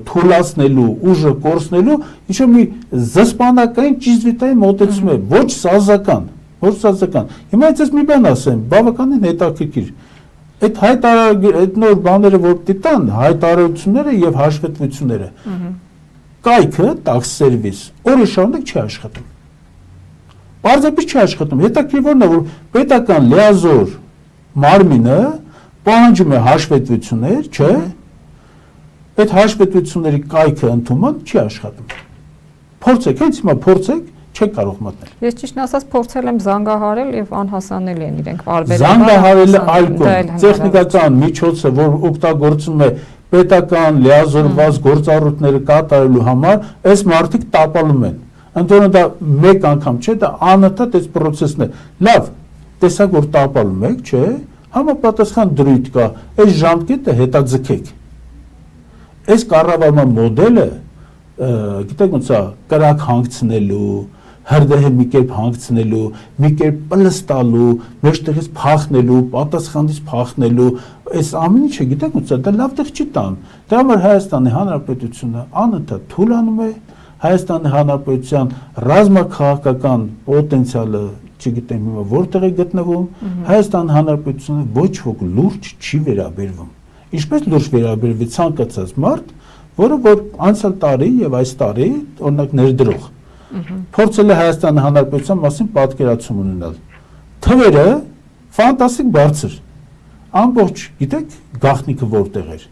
թուլացնելու, ուժը կորցնելու, ինչ-որ մի զսպանակային ճիզվիտային մոտեցում է, ոչ սազական։ Որսացական։ Հիմա ես մի բան ասեմ, բավականին հետաքրքիր։ Այդ նոր բաները որ դիտան, հայտարարությունները եւ հաշվետվությունները։ Կայքը tax service օրը շարունակ չի աշխատում։ Պարզապես չի աշխատում։ Հետաքրքիրն է, որ պետական լիազոր մարմինը պահանջում է հաշվետվություններ, չէ՞։ Այդ հաշվետվությունների կայքը ընդունման չի աշխատում։ Փորձեք, հենց հիմա փորձեք, չեք կարող մտնել։ Ես ճիշտն ասած փորձել եմ զանգահարել եւ անհասանելի են իրենք բարբերաբար։ Զանգահարելը այլ կողմ, տեխնիկական միջոցը, որ օգտագործում է պետական լիազորված գործառույթները կատարելու համար, այս մարդիկ տապալում են։ Ընդորեն դա մեկ անգամ չէ, դա անընդհատ այս process-ն է։ Լավ, տեսակ որ տապալում եք, չէ՞, համապատասխան դրույթ կա, այս ժամկետը հետաձգեք։ Այս կառավարման մոդելը, գիտեք ոնց է, կրակ հանգցնելու, հրդեհը մի կերպ հանգցնելու, մի կերպ պլստալու, մեջտեղից փախնելու, պատասխանից փախնելու, այս ամեն ինչը գիտեք ոնց է, դա լավ տեղ չի տան։ Դրա համար Հայաստանի Հանրապետությունը անընդհատ թուլանում է, Հայաստանի Հանրապետության ռազմաքաղաքական պոտենցիալը, չգիտեմ հիմա որտեղ է գտնվում, Հայաստանի Հանրապետությունը ոչ ոք լուրջ չի վերաբերվում։ Ինչպես լուրջ վերաբերվի ցանկացած մարդ, որը որ անցյալ տարի եւ այս տարի օրինակ ներդրող փորձել է Հայաստանի Հանրապետության մասին պատկերացում ունենալ։ Թվերը ֆանտաստիկ բարձր։ Ամբողջ, գիտեք, գաղտնիքը որտեղ էր։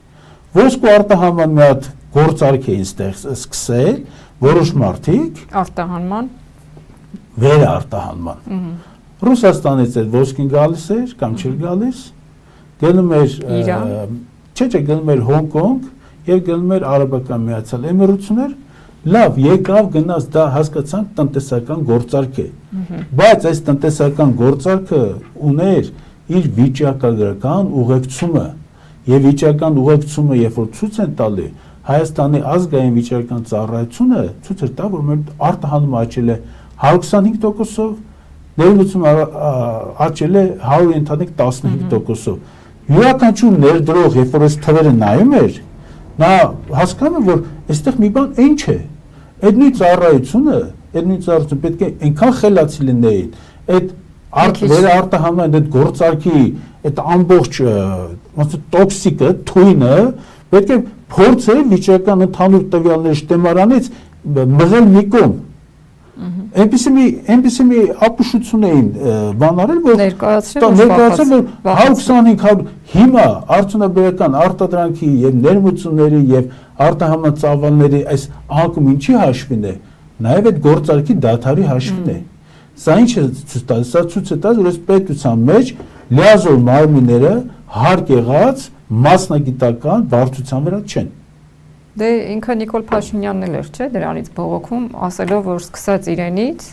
Ոսկու արտահանման մի հատ գործարք էին սկսել, որոշ մարդիկ արտահանման վերարտահանման։ Ռուսաստանից այդ ոսկին գալիս էր կամ չէր գալիս, գնում էր չէ, գնում էր Հոնկոնգ եւ գնում էր Արաբական Միացյալ Էմիրություններ, լավ, եկավ գնաց, դա հասկացանք տնտեսական գործարք է։ Բայց այս տնտեսական գործարքը ուներ իր վիճակագրական ուղեկցումը եւ վիճակական ուղեկցումը, երբ որ ցույց են տալի Հայաստանի ազգային վիճակական ծառայությունը ցույց է տա, որ մեր արտահանումը աճել է 125%-ով, ներմուծումը աճել է 115%-ով։ Յուրաքանչյուր ներդրող, երբ որ այս թվերը նայում էր, նա հասկանում է, որ այստեղ մի բան ինչ է։ Այդ նույն ծառայությունը պետք է այնքան խելացի լինեին, այդ վերարտահանման այդ գործարքի այդ ամբողջ տոքսիկը, թույնը պետք է փորձել վիճակական ընդհանուր տվյալների շտեմարանից մղել մի կողմ։ Այնպիսի մի ապուշություն էին բանարել, որ ներկայացրել, որ 125 հիմա արդյունաբերական արտադրանքի եւ ներմուծումների եւ արտահանման ծավալների այս անկում ինչի հաշվին է, նաեւ այդ գործարքի դաթարի հաշվին է։ Սա ինչ է ցույց տալիս, սա ցույց է տալիս, որ այս պետության մեջ լիազոր մարմինները հարկ եղած մասնագիտական բարդության վրա չեն։ Դե ինքը Նիկոլ Փաշինյանն էլ էր, չէ՞, դրանից բողոքում, ասելով, որ սկսած իրենից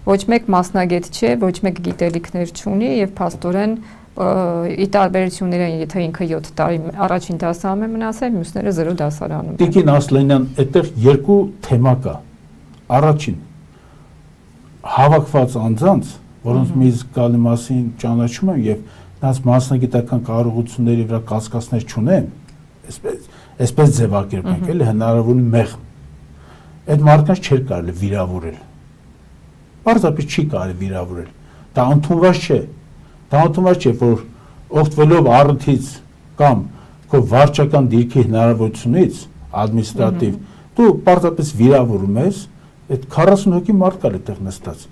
ոչ մեկ մասնագետ չէ, ոչ մեկ գիտելիքներ չունի եւ փաստորեն ի տարբերություններ, եթե ինքը 7 տարի առաջին դասարանում է մնացել, մյուսները 0 դասարանում։ Տիկին Ասլանյան, այդտեղ երկու թեմա կա։ Առաջին հավաքված անձանց, որոնց մի զգալի մասին ճանաչում եմ եւ նրանց մասնագիտական կարողությունների վրա կասկածներ չունեմ, այսպես ձևակերպենք, էլի հնարավորին մեղմ։ Այդ մարդկանց չէր կարելի վիրավորել։ Պարզապես չի կարելի վիրավորել։ Դա ընդունված չէ։ Դա ընդունված չէ, որ օգտվելով առիթից կամ քո վարչական դիրքի հնարավորությունից, ադմինիստրատիվ, դու պարզապես վիրավորում ես, այդ 40 հոգի մարդ կար այդտեղ նստած։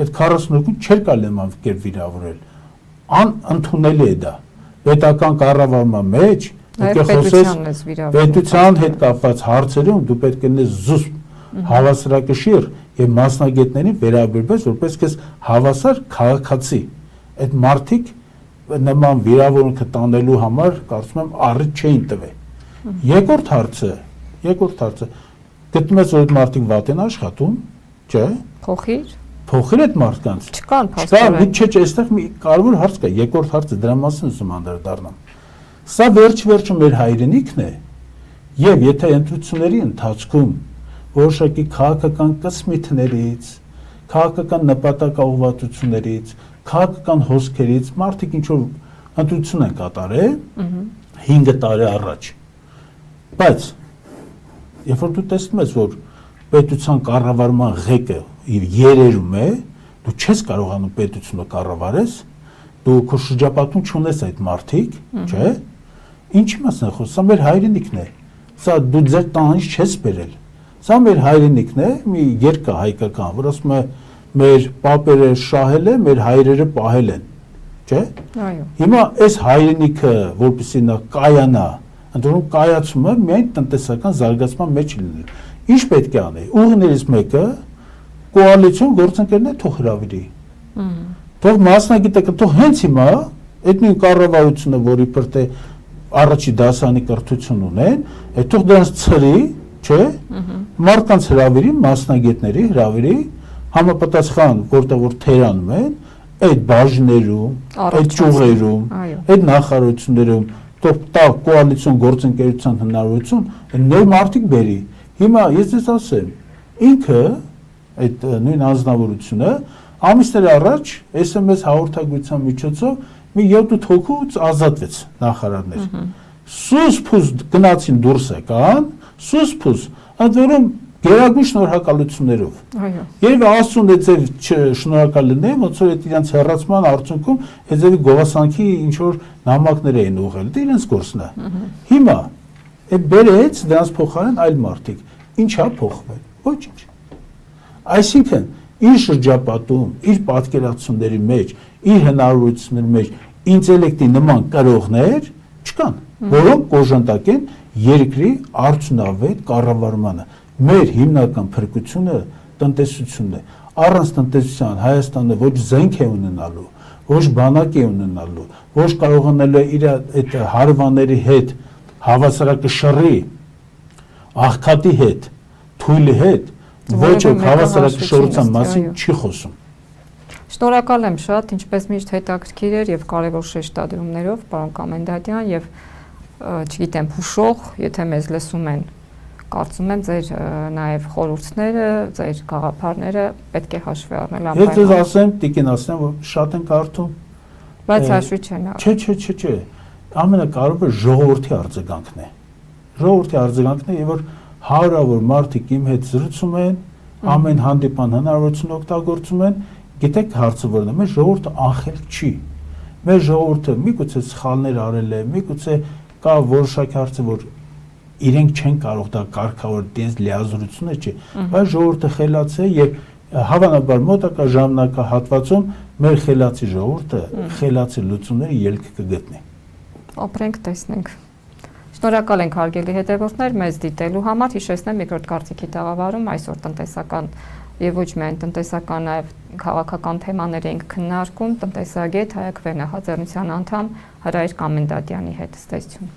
Այդ 40 հոգին չէր կարելի նման կերպ վիրավորել։ Անընդունելի է դա։ Պետական կառավարման մեջ պետք է խոսես պետության հետ կապված հարցերում, դու պետք է ունես զուսպ հավասարակշիռ եւ մասնագետներին վերաբերես, որպես քեզ հավասար քաղաքացի։ Այդ մարդիկ նման վիրավորանքը տանելու համար կարծում եմ առիթ չէին տվել։ Երկրորդ հարցը գտնում ես, որ այդ մարդիկ վատ են աշխատում, չէ՞։ Փոխիր այդ մարդկանց։ Չկան փաստորեն։ Չէ, այստեղ մի կարևոր հարց կա, երկրորդ հարցը դրա մասին ուզում անդրադառնամ։ Սա վերջ-վերջը մեր հայրենիքն է, եւ եթե ընտրությունների ընթացքում որոշակի քաղաքական կսմիթներից, քաղաքական նպատակաուղղվածություններից, քաղաքական հոսքերից մարդիկ ինչ որ ընտրություն են կատարել 5 տարի առաջ, բայց երբ որ դու տեսնում ես, որ պետության կառավարման ղեկը երերում է, դու չես կարողանում պետությունը կառավարես, դու քո շրջապատում չունես այդ մարդիկ, չէ՞։ Ինչի մասն է խոսքը, սա մեր հայրենիքն է։ Սա դու ձեր տանից չես բերել։ Սա մեր հայրենիքն է, մի երգ հայկական, որ ասում է մեր պապերը շահել է, մեր հայրերը պահել են, չէ՞։ Այո։ Հիմա այս հայրենիքը, որպեսզի նա կայանա, ընդհանուր կայացումը միայն տնտեսական զարգացման մեջ լինի։ Ինչ պետք է անի։ Ուղիներից մեկը կոալիցիոն գործընկերներ թող հրավիրի։ Թող մասնագետը թող հենց հիմա այդ նույն կառավարությունը, որի պրտե առաջի դասանի կրթություն ունեն, թող դրանց ծրի, չէ՞, մարդկանց հրավիրի, մասնագետների հրավիրի, համապատասխան, որտեղ որ թերանում են, այդ բաժներում, այդ ճյուղերում, այդ նախարարություններում, թող տա կոալիցիոն գործընկերության հնարավորություն, նոր մարդիկ բերի։ Հիմա ես ձեզ ասեմ, ինքը այդ նույն անձնավորությունը ամիսներ առաջ SMS հաղորդագրության միջոցով մի 7-8 հոգուց ազատվեց նախարարներ։ Սուս-փուս գնացին դուրս եկան, սուս-փուս, ընդ որում գերագույն շնորհակալություններով։ Այո։ Երբ ասում է ձեր շնորհակալ լինեմ, ոնց որ այդ իրենց հեռացման արդյունքում հետևի գովասանքի ինչ որ նամակներ էին ուղղել, դա իրենց գործն է։ Հիմա այդ բերեց դրանց փոխարեն այլ մարդիկ։ Ինչա փոխվել։ Ոչինչ։ Այսինքն իր շրջապատում, իր պատկերացումների մեջ, իր հնարավորությունների մեջ ինտելեկտի նման կրողներ չկան, որոնք կոժանդակեն երկրի արդյունավետ կառավարմանը։ Մեր հիմնական փրկությունը տնտեսությունն է։ Առանց տնտեսության Հայաստանը ոչ զենք է ունենալու, ոչ բանակ է ունենալու, ոչ կարողանալու է իր այդ հարևանների հետ հավասարակշռի, աղքատի հետ, թույլի հետ, ոչ ոք հավասարակշռության մասին չի խոսում։ Շնորհակալ եմ շատ, ինչպես միշտ հետաքրքիր էր եւ կարեւոր շեշտադրումներով, պարոն Կամենդատյան, եւ չգիտեմ, հուշող, եթե մեզ լսում են, կարծում եմ ձեր նաեւ խորհուրդները, ձեր գաղափարները պետք է հաշվի առնել անպայման։ Ես ձեզ ասեմ, տիկին ասեմ, որ շատ են կարդում, բայց հաշվի չեն առնում։ Չէ։ Ամենակարևորը ժողովրդի արձագանքն է։ Ժողովրդի արձագանքն է, եւ որ հարյուրավոր մարդիկ իմ հետ զրուցում են, ամեն հանդիպան հնարավորություն օգտագործում են, գիտեք հարցը որն է, մեր ժողովուրդը անխելք չի։ Մեր ժողովուրդը միգուցե սխալներ արել է, միգուցե կա որոշակի հարցը, որ իրենք չեն կարող դա կարգավորել, դες լիազորությունը չի, բայց ժողովուրդը խելաց է եւ հավանաբար մոտակա ժամանակահատվածում մեր խելացի ժողովուրդը խելացի լուծումների ելքը կգտնի։ Ապրենք, տեսնենք։ Շնորհակալ ենք հարգելի հետևորդներ մեզ դիտելու համար, հիշեցնեմ Երկրորդ կարծիքի տաղավարում այսօր տնտեսական եւ ոչ միայն տնտեսական, նաեւ քաղաքական թեմաներ ենք քննարկում տնտեսագետ Հայակ Վերնախաձեռնության անդամ Հրայր Կամենդատյանի հետ։ Ստեսություն։